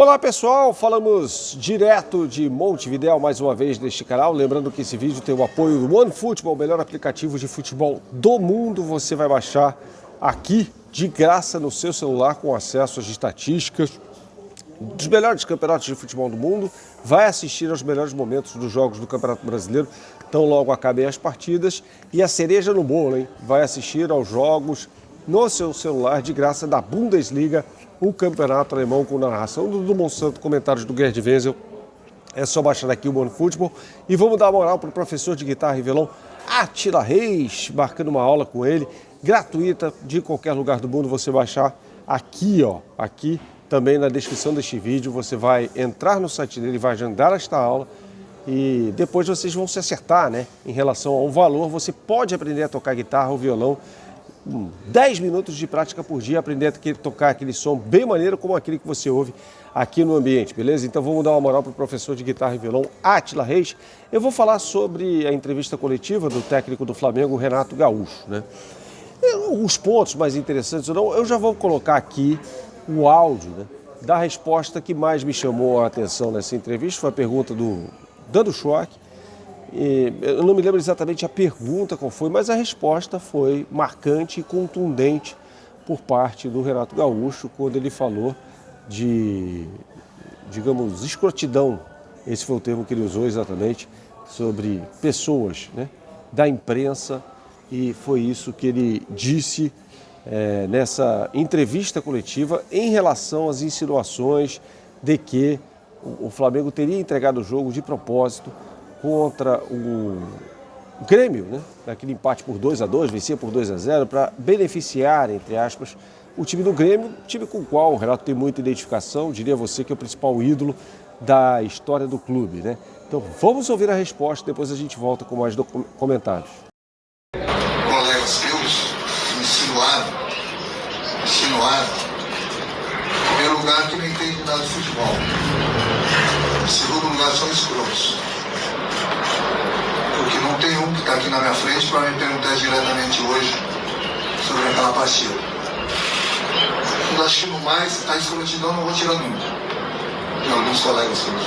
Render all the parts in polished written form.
Olá pessoal, falamos direto de Montevidéu mais uma vez neste canal. Lembrando que esse vídeo tem o apoio do OneFootball, o melhor aplicativo de futebol do mundo. Você vai baixar aqui de graça no seu celular com acesso às estatísticas dos melhores campeonatos de futebol do mundo. Vai assistir aos melhores momentos dos jogos do Campeonato Brasileiro, então logo acabem as partidas. E a cereja no bolo, hein? Vai assistir aos jogos no seu celular de graça da Bundesliga, o campeonato alemão, com narração do Monsanto, comentários do Gerd Wenzel. É só baixar aqui o OneFootball e vamos dar moral para o professor de guitarra e violão Átila Reis, marcando uma aula com ele, gratuita, de qualquer lugar do mundo. Você baixar aqui, ó, aqui também na descrição deste vídeo. Você vai entrar no site dele, vai agendar esta aula e depois vocês vão se acertar, né, em relação ao valor. Você pode aprender a tocar guitarra ou violão, 10 minutos de prática por dia, aprender a tocar aquele som bem maneiro como aquele que você ouve aqui no ambiente, beleza? Então vamos dar uma moral para o professor de guitarra e violão Átila Reis. Eu vou falar sobre a entrevista coletiva do técnico do Flamengo, Renato Gaúcho, né? Os pontos mais interessantes, eu já vou colocar aqui o áudio, né, da resposta que mais me chamou a atenção nessa entrevista. Foi a pergunta do Dando Choque. Eu não me lembro exatamente a pergunta qual foi, mas a resposta foi marcante e contundente por parte do Renato Gaúcho, quando ele falou de, digamos, escrotidão. Esse foi o termo que ele usou exatamente, sobre pessoas, né, da imprensa, e foi isso que ele disse nessa entrevista coletiva em relação às insinuações de que o Flamengo teria entregado o jogo de propósito contra o Grêmio, né? Naquele empate por 2-2, vencia por 2-0, para beneficiar, entre aspas, o time do Grêmio, time com o qual o Renato tem muita identificação. Diria você que é o principal ídolo da história do clube, né? Então vamos ouvir a resposta, depois a gente volta com mais comentários. Colegas seus insinuaram, em primeiro lugar, que não entende nada de futebol. Em segundo lugar, são escrotos. Porque não tem um que está aqui na minha frente para me perguntar diretamente hoje sobre aquela partida. Eu acho que no mais, a escrotidão não vou tirar nunca de alguns colegas seus.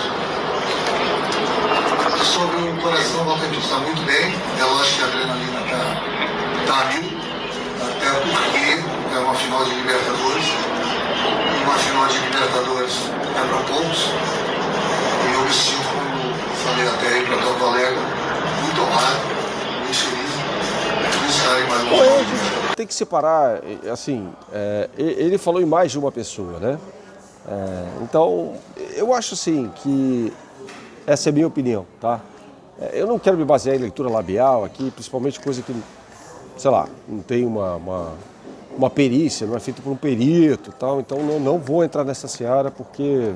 Sobre o coração, o Valtemir está muito bem. É lógico que a adrenalina está a mil, até porque é uma final de Libertadores. E uma final de Libertadores é para poucos. E eu me sinto, como falei até aí para a tua colega, muito honrado, muito feliz de estar em mais um jogo. Tem que separar, assim, ele falou em mais de uma pessoa, né? Então, eu acho assim que essa é a minha opinião, tá? Eu não quero me basear em leitura labial aqui, principalmente coisa que, sei lá, não tem uma perícia, não é feito por um perito e tal. Então não vou entrar nessa seara porque,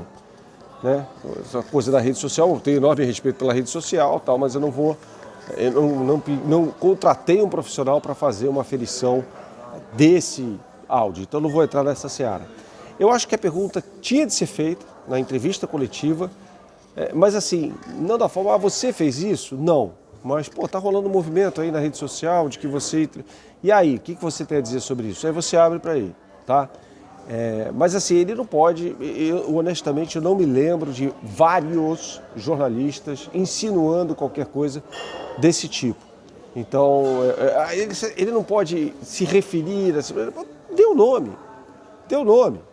né, essa coisa da rede social, eu tenho enorme respeito pela rede social, tal, mas eu não contratei um profissional para fazer uma aferição desse áudio, então não vou entrar nessa seara. Eu acho que a pergunta tinha de ser feita na entrevista coletiva, mas assim, não da forma, você fez isso? Não, mas pô, tá rolando um movimento aí na rede social de que você... E aí, o que você tem a dizer sobre isso? Aí você abre para ele, tá? Mas assim, ele não pode, honestamente, eu não me lembro de vários jornalistas insinuando qualquer coisa desse tipo. Então, ele não pode se referir, deu nome,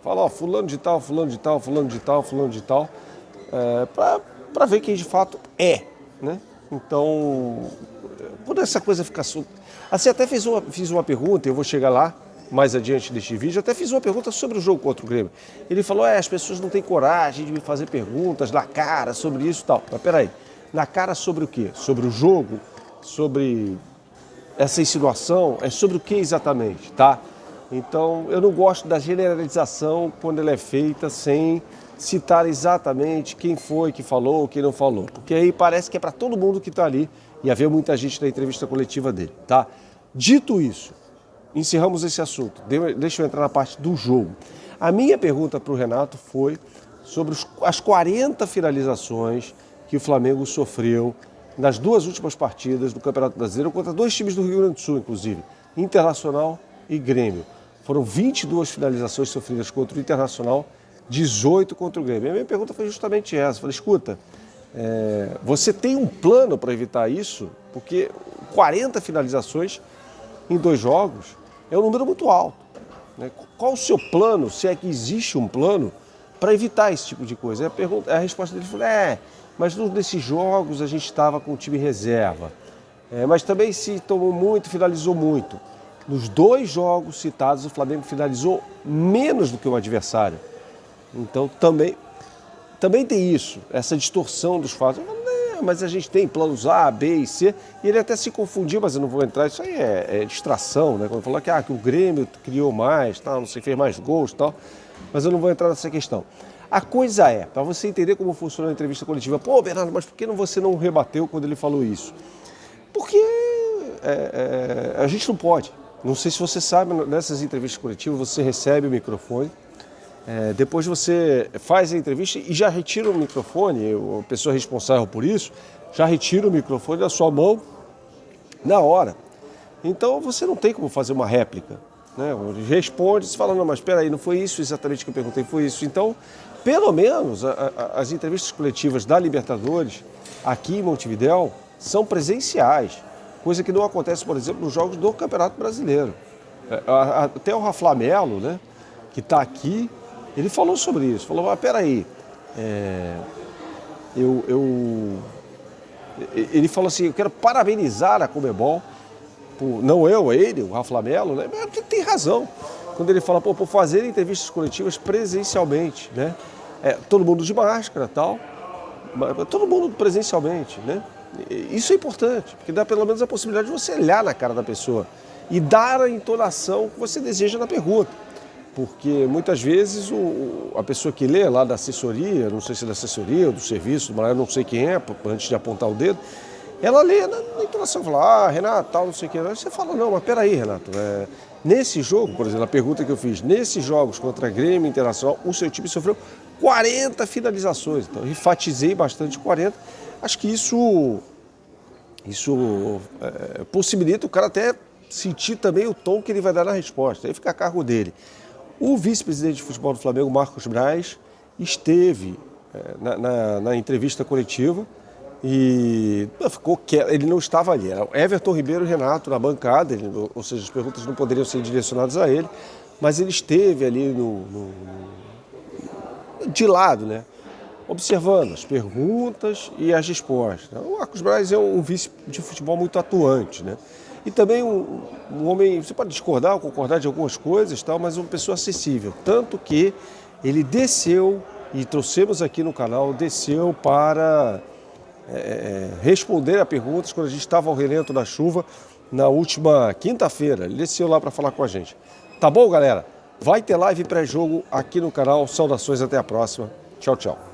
fala, ó, fulano de tal, fulano de tal, fulano de tal, fulano de tal, para ver quem de fato é, né? Então, quando essa coisa fica solta... Assim, até fiz uma pergunta, eu vou chegar lá mais adiante deste vídeo, até fiz uma pergunta sobre o jogo contra o Grêmio. Ele falou, as pessoas não têm coragem de me fazer perguntas na cara sobre isso e tal. Mas peraí, na cara sobre o quê? Sobre o jogo? Sobre essa insinuação? É sobre o que exatamente, tá? Então, eu não gosto da generalização quando ela é feita sem citar exatamente quem foi que falou ou quem não falou. Porque aí parece que é para todo mundo que está ali, e havia muita gente na entrevista coletiva dele, tá? Dito isso, encerramos esse assunto. Deixa eu entrar na parte do jogo. A minha pergunta para o Renato foi sobre as 40 finalizações que o Flamengo sofreu nas duas últimas partidas do Campeonato Brasileiro, contra dois times do Rio Grande do Sul, inclusive, Internacional e Grêmio. Foram 22 finalizações sofridas contra o Internacional, 18 contra o Grêmio. A minha pergunta foi justamente essa. Eu falei, escuta, você tem um plano para evitar isso? Porque 40 finalizações em 2 jogos é um número muito alto, né? Qual o seu plano, se é que existe um plano, para evitar esse tipo de coisa? A resposta dele foi, mas nesses jogos a gente estava com o time reserva. Mas também se tomou muito, finalizou muito. Nos 2 jogos citados, o Flamengo finalizou menos do que o adversário. Então também tem isso, essa distorção dos fatos. Eu falo, mas a gente tem planos A, B e C, e ele até se confundiu, mas eu não vou entrar, isso aí é distração, né? Quando falou que o Grêmio criou mais, tal, não sei, fez mais gols e tal, mas eu não vou entrar nessa questão. A coisa é, para você entender como funciona a entrevista coletiva, pô, Bernardo, mas por que você não rebateu quando ele falou isso? Porque a gente não pode. Não sei se você sabe, nessas entrevistas coletivas você recebe o microfone, depois você faz a entrevista e já retira o microfone, a pessoa responsável por isso, já retira o microfone da sua mão na hora. Então você não tem como fazer uma réplica, né? Responde, você fala, não, mas espera aí, não foi isso exatamente que eu perguntei, foi isso. Então, pelo menos as entrevistas coletivas da Libertadores, aqui em Montevidéu, são presenciais, coisa que não acontece, por exemplo, nos jogos do Campeonato Brasileiro. Até o Rafa Melo, né, que está aqui, ele falou sobre isso, falou, mas peraí, ele falou assim, eu quero parabenizar a Conmebol, não ele, o Rafa Melo, né, mas ele tem razão, quando ele fala, por fazer entrevistas coletivas presencialmente, né, todo mundo de máscara e tal, todo mundo presencialmente, né, isso é importante, porque dá pelo menos a possibilidade de você olhar na cara da pessoa e dar a entonação que você deseja na pergunta. Porque muitas vezes a pessoa que lê lá da assessoria, não sei se é da assessoria ou do serviço, mas eu não sei quem é, antes de apontar o dedo, ela lê na entonação, fala, Renato, tal, não sei o que. Aí você fala, não, mas peraí, Renato, nesse jogo, por exemplo, a pergunta que eu fiz, nesses jogos contra Grêmio Internacional, o seu time sofreu 40 finalizações, então eu enfatizei bastante 40, acho que isso possibilita o cara até sentir também o tom que ele vai dar na resposta, aí fica a cargo dele. O vice-presidente de futebol do Flamengo, Marcos Braz, esteve na entrevista coletiva e ficou quieto, ele não estava ali, era Everton Ribeiro e Renato na bancada, ou seja, as perguntas não poderiam ser direcionadas a ele, mas ele esteve ali de lado, né, observando as perguntas e as respostas. O Marcos Braz é um vice de futebol muito atuante, né? E também um homem, você pode discordar ou concordar de algumas coisas, tal, mas uma pessoa acessível. Tanto que ele desceu, e trouxemos aqui no canal, desceu para responder a perguntas quando a gente estava ao relento da chuva na última quinta-feira. Ele desceu lá para falar com a gente. Tá bom, galera? Vai ter live pré-jogo aqui no canal. Saudações, até a próxima. Tchau, tchau.